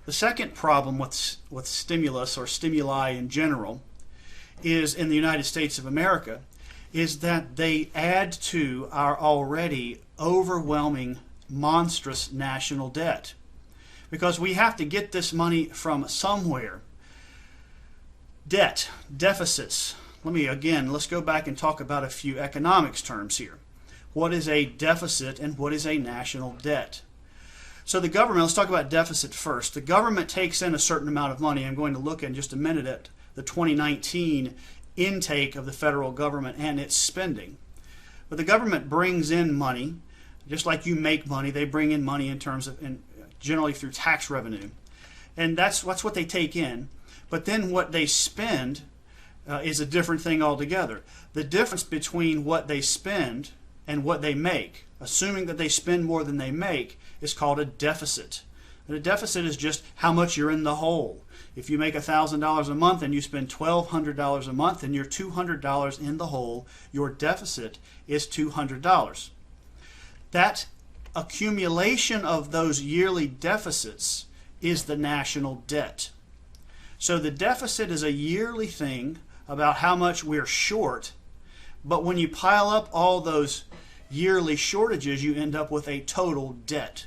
The second problem with stimulus or stimuli in general is in the United States of America is that they add to our already overwhelming, monstrous national debt. Because we have to get this money from somewhere. Debt, deficits. Let's go back and talk about a few economics terms here. What is a deficit and what is a national debt? So the government, let's talk about deficit first. The government takes in a certain amount of money. I'm going to look in just a minute at the 2019 intake of the federal government and its spending. But the government brings in money, just like you make money, they bring in money in terms of, generally through tax revenue. And that's what they take in. But then what they spend is a different thing altogether. The difference between what they spend and what they make, assuming that they spend more than they make, is called a deficit. And a deficit is just how much you're in the hole. If you make $1,000 a month and you spend $1,200 a month and you're $200 in the hole, your deficit is $200. That accumulation of those yearly deficits is the national debt. So the deficit is a yearly thing about how much we're short, but when you pile up all those yearly shortages, you end up with a total debt.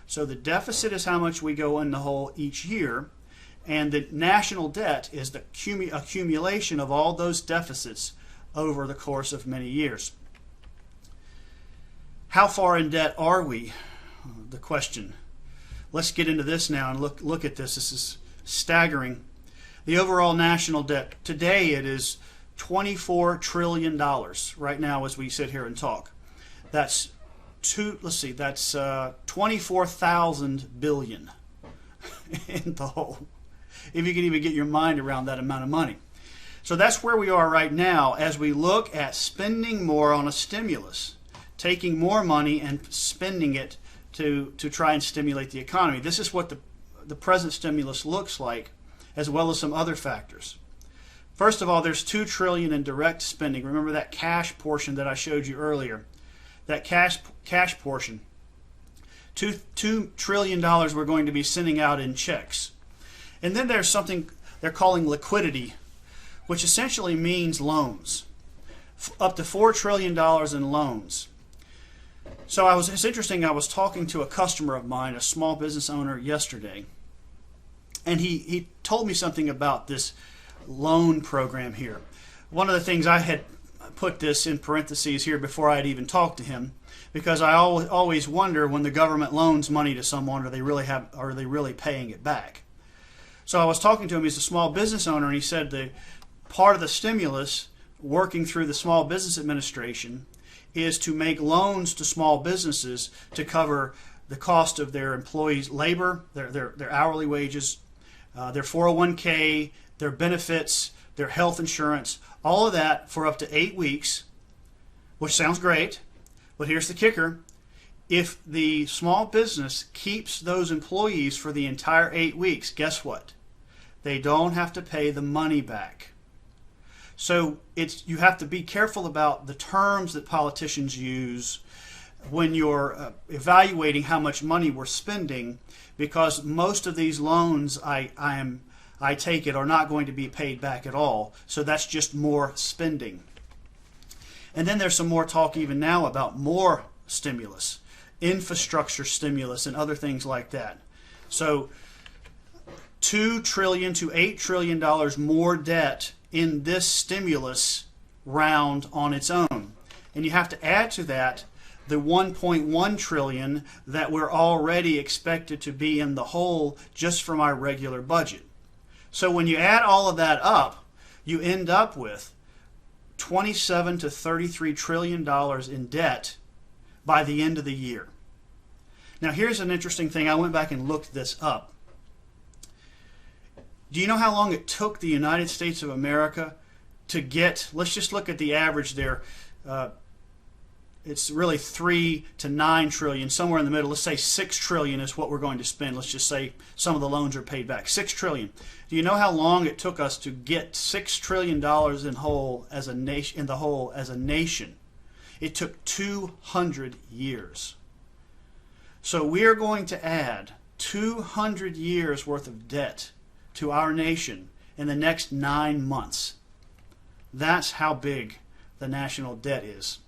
So the deficit is how much we go in the hole each year, and the national debt is the accumulation of all those deficits over the course of many years. How far in debt are we? The question. Let's get into this now and look at this. This is staggering. The overall national debt, today it is $24 trillion right now as we sit here and talk. That's 24,000 billion in the hole, if you can even get your mind around that amount of money. So that's where we are right now as we look at spending more on a stimulus, taking more money and spending it to try and stimulate the economy. This is what the present stimulus looks like, as well as some other factors. First of all, there's $2 trillion in direct spending. Remember that cash portion that I showed you earlier. That cash portion. $2 trillion we're going to be sending out in checks. And then there's something they're calling liquidity, which essentially means loans. Up to $4 trillion in loans. So it's interesting, I was talking to a customer of mine, a small business owner, yesterday, and he told me something about this loan program here. One of the things, I had put this in parentheses here before I had even talked to him, because I always wonder when the government loans money to someone, are they really paying it back? So I was talking to him. He's a small business owner, and he said the part of the stimulus working through the Small Business Administration is to make loans to small businesses to cover the cost of their employees' labor, their hourly wages, their 401k, their benefits, their health insurance, all of that for up to 8 weeks, which sounds great, but here's the kicker. If the small business keeps those employees for the entire 8 weeks, guess what? They don't have to pay the money back. So you have to be careful about the terms that politicians use when you're evaluating how much money we're spending, because most of these loans, I take it, are not going to be paid back at all. So that's just more spending. And then there's some more talk even now about more stimulus, infrastructure stimulus, and other things like that. So $2 trillion to $8 trillion more debt in this stimulus round on its own. And you have to add to that the $1.1 trillion that we're already expected to be in the hole just from our regular budget. So when you add all of that up, you end up with $27 to $33 trillion in debt by the end of the year. Now here's an interesting thing. I went back and looked this up. Do you know how long it took the United States of America to get, let's just look at the average there, it's really 3 to 9 trillion, somewhere in the middle. Let's say 6 trillion is what we're going to spend. Let's just say some of the loans are paid back. 6 trillion. Do you know how long it took us to get $6 trillion in the hole as a nation? It took 200 years. So we are going to add 200 years worth of debt to our nation in the next 9 months. That's how big the national debt is.